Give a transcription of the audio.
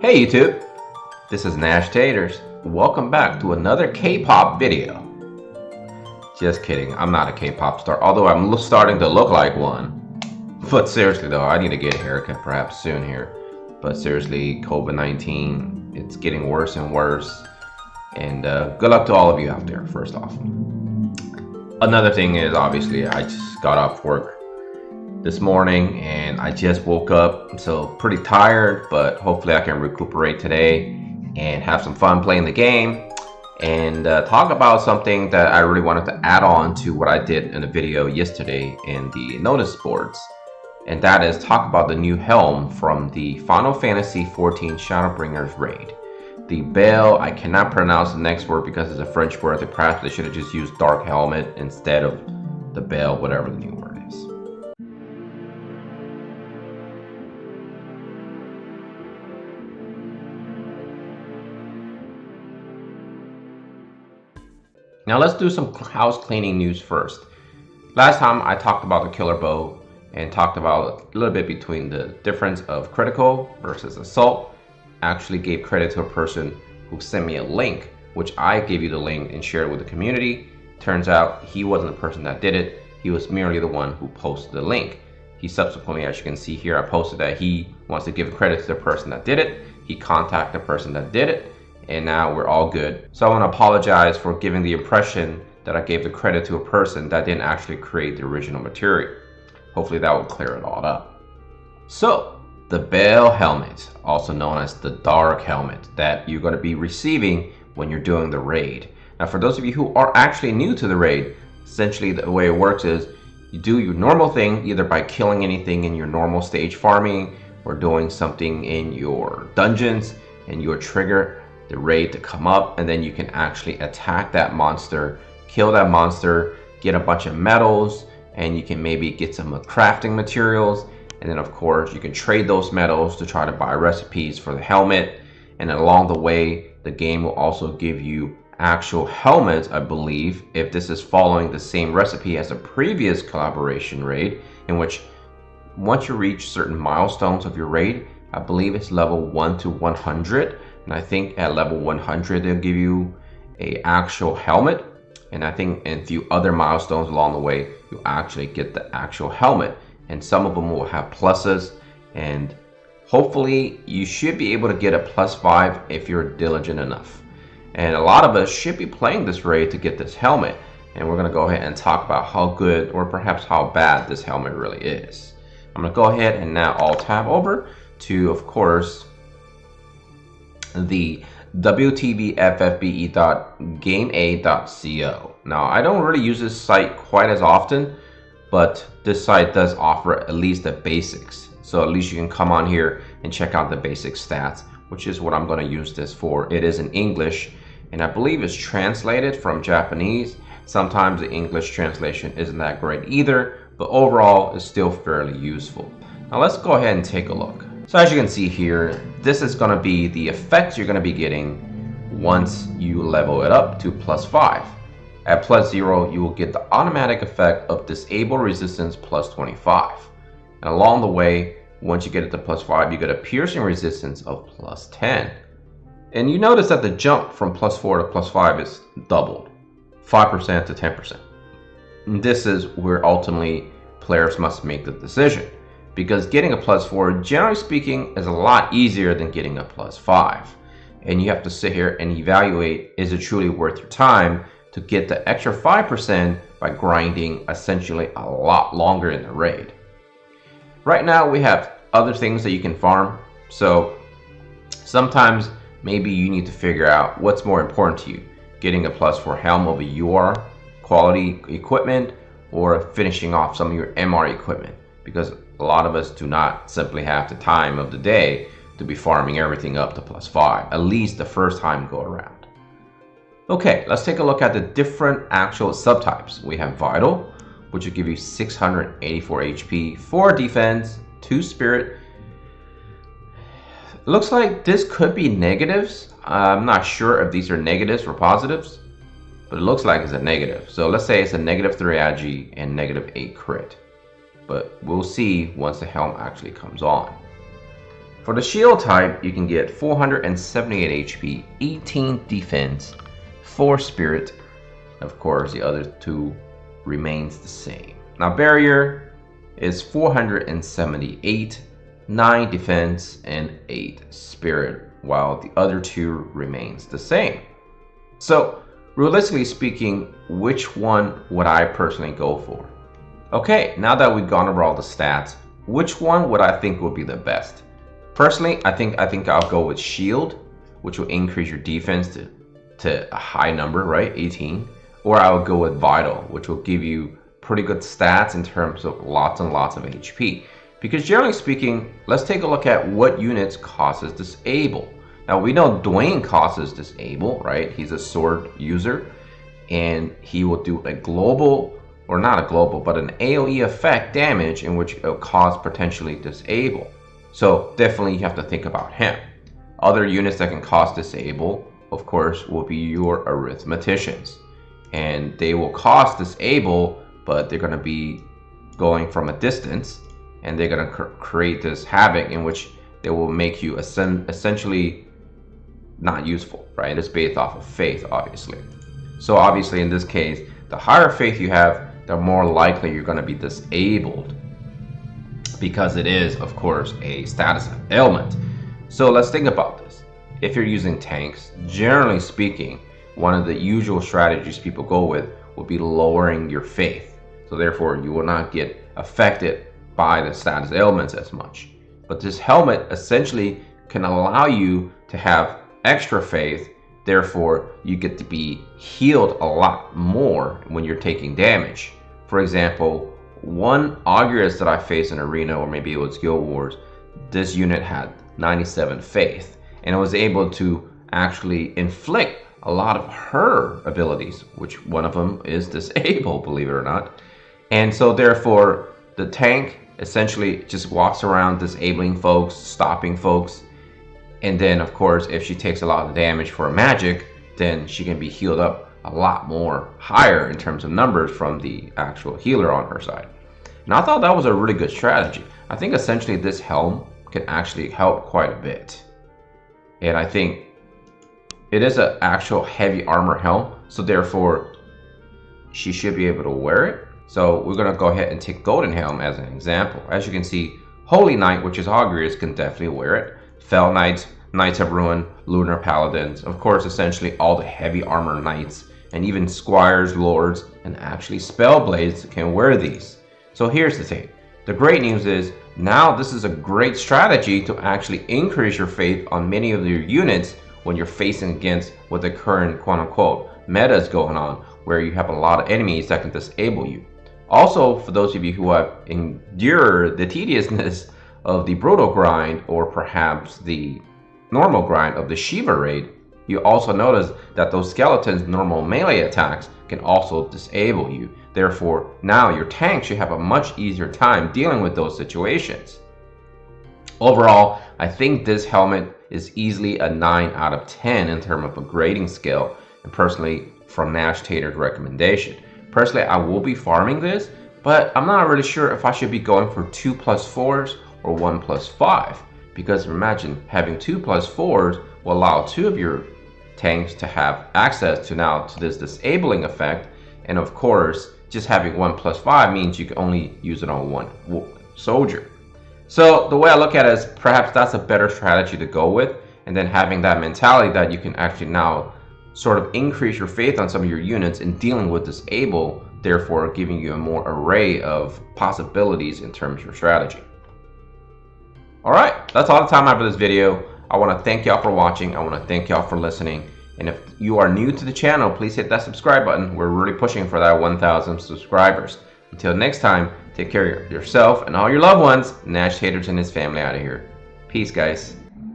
Hey YouTube, this is Nashtaters. Welcome back to another K-pop video. Just kidding, I'm not a K-pop star, although I'm starting to look like one. But seriously though, I need to get a haircut perhaps soon here. But seriously, COVID-19, it's getting worse and worse. And good luck to all of you out there, first off. Another thing is, obviously, I just got off work this morning and I just woke up, so pretty tired, but hopefully I can recuperate today and have some fun playing the game and talk about something that I really wanted to add on to what I did in a video yesterday in the notice boards, and that is talk about the new helm from the Final Fantasy XIV Shadowbringers raid. The Bale, I cannot pronounce the next word because it's a French word, so perhaps they should have just used dark helmet instead of the Bale, whatever the new word is. Now let's do some house cleaning news first. Last time I talked about the killer bow and talked about a little bit between the difference of critical versus assault. I actually gave credit to a person who sent me a link, which I gave you the link and shared with the community. Turns out he wasn't the person that did it. He was merely the one who posted the link. He subsequently, as you can see here, I posted that he wants to give credit to the person that did it. He contacted the person that did it, and now we're all good. So I want to apologize for giving the impression that I gave the credit to a person that didn't actually create the original material. Hopefully that will clear it all up. So the Bale helmet, also known as the dark helmet, that you're going to be receiving when you're doing the raid. Now for those of you who are actually new to the raid, essentially the way it works is you do your normal thing either by killing anything in your normal stage farming or doing something in your dungeons, and you'll trigger the raid to come up, and then you can actually attack that monster, kill that monster, get a bunch of medals, and you can maybe get some crafting materials, and then of course you can trade those medals to try to buy recipes for the helmet. And along the way the game will also give you actual helmets, I believe, if this is following the same recipe as a previous collaboration raid, in which once you reach certain milestones of your raid, I believe it's level 1 to 100, and I think at level 100 they'll give you a actual helmet, and I think in a few other milestones along the way you actually get the actual helmet, and some of them will have pluses, and hopefully you should be able to get a +5 if you're diligent enough. And a lot of us should be playing this raid to get this helmet, and we're going to go ahead and talk about how good or perhaps how bad this helmet really is. I'm going to go ahead and now I'll tab over to, of course, the WOTV FFBE.GameA.co. Now I don't really use this site quite as often, but this site does offer at least the basics, so at least you can come on here and check out the basic stats, which is what I'm going to use this for. It is in English, and I believe it's translated from Japanese. Sometimes the English translation isn't that great either, but overall it's still fairly useful. Now let's go ahead and take a look. So as you can see here, this is going to be the effects you're going to be getting once you level it up to +5. At +0, you will get the automatic effect of disable resistance +25. And along the way, once you get it to +5, you get a piercing resistance of +10. And you notice that the jump from +4 to +5 is doubled, 5% to 10%. And this is where ultimately players must make the decision, because getting a +4, generally speaking, is a lot easier than getting a +5. And you have to sit here and evaluate, is it truly worth your time to get the extra 5% by grinding essentially a lot longer in the raid. Right now we have other things that you can farm, so sometimes maybe you need to figure out what's more important to you, getting a +4 helm over your quality equipment or finishing off some of your MR equipment, because a lot of us do not simply have the time of the day to be farming everything up to +5, at least the first time go around. Okay, let's take a look at the different actual subtypes. We have Vital, which will give you 684 HP, 4 defense, 2 spirit. It looks like this could be negatives. I'm not sure if these are negatives or positives, but it looks like it's a negative. So let's say it's a -3 agi and -8 crit. But we'll see once the helm actually comes on. For the shield type, you can get 478 HP, 18 defense, 4 spirit. Of course, the other 2 remains the same. Now barrier is 478, 9 defense, and 8 spirit, while the other 2 remains the same. So realistically speaking, which one would I personally go for? Okay, now that we've gone over all the stats, which one would I think would be the best? Personally, I think I'll go with shield, which will increase your defense to a high number, right? 18. Or I would go with vital, which will give you pretty good stats in terms of lots and lots of HP. Because generally speaking, let's take a look at what units causes disable. Now we know Dwayne causes disable, right? He's a sword user, and he will do a global, or not a global, but an AoE effect damage in which it will cause potentially disable. So definitely you have to think about him. Other units that can cause disable, of course, will be your arithmeticians. And they will cause disable, but they're going to be going from a distance, and they're going to create this havoc in which they will make you essentially not useful, right? It's based off of faith, obviously. So obviously in this case, the higher faith you have, the more likely you're going to be disabled, because it is, of course, a status ailment. So let's think about this. If you're using tanks, generally speaking, one of the usual strategies people go with will be lowering your faith. So therefore, you will not get affected by the status ailments as much. But this helmet essentially can allow you to have extra faith. Therefore, you get to be healed a lot more when you're taking damage. For example, one Auguras that I faced in Arena, or maybe it was Guild Wars, this unit had 97 faith, and it was able to actually inflict a lot of her abilities, which one of them is disable, believe it or not. And so therefore, the tank essentially just walks around disabling folks, stopping folks, and then of course, if she takes a lot of damage for a magic, then she can be healed up a lot more higher in terms of numbers from the actual healer on her side. And I thought that was a really good strategy. I think essentially this helm can actually help quite a bit. And I think it is an actual heavy armor helm, so therefore she should be able to wear it. So we're going to go ahead and take Golden Helm as an example. As you can see, Holy Knight, which is Auguras, can definitely wear it. Fel Knights, Knights of Ruin, Lunar Paladins, of course, essentially all the heavy armor knights, and even Squires, Lords, and actually Spellblades can wear these. So here's the thing. The great news is now this is a great strategy to actually increase your faith on many of your units when you're facing against what the current quote-unquote meta is going on, where you have a lot of enemies that can disable you. Also, for those of you who have endured the tediousness of the brutal grind, or perhaps the normal grind of the Shiva raid, you also notice that those skeletons' normal melee attacks can also disable you. Therefore, now your tank should have a much easier time dealing with those situations. Overall, I think this helmet is easily a 9 out of 10 in terms of a grading scale, and personally from Nashtaters' recommendation. Personally, I will be farming this, but I'm not really sure if I should be going for 2+4s or 1+5, because imagine having 2+4s will allow 2 of your tanks to have access to this disabling effect, and of course just having 1+5 means you can only use it on one soldier. So the way I look at it is perhaps that's a better strategy to go with, and then having that mentality that you can actually now sort of increase your faith on some of your units in dealing with disable, therefore giving you a more array of possibilities in terms of your strategy. Alright, that's all the time I have for this video. I want to thank y'all for watching. I want to thank y'all for listening. And if you are new to the channel, please hit that subscribe button. We're really pushing for that 1,000 subscribers. Until next time, take care of yourself and all your loved ones. Nashtaters and his family out of here. Peace, guys.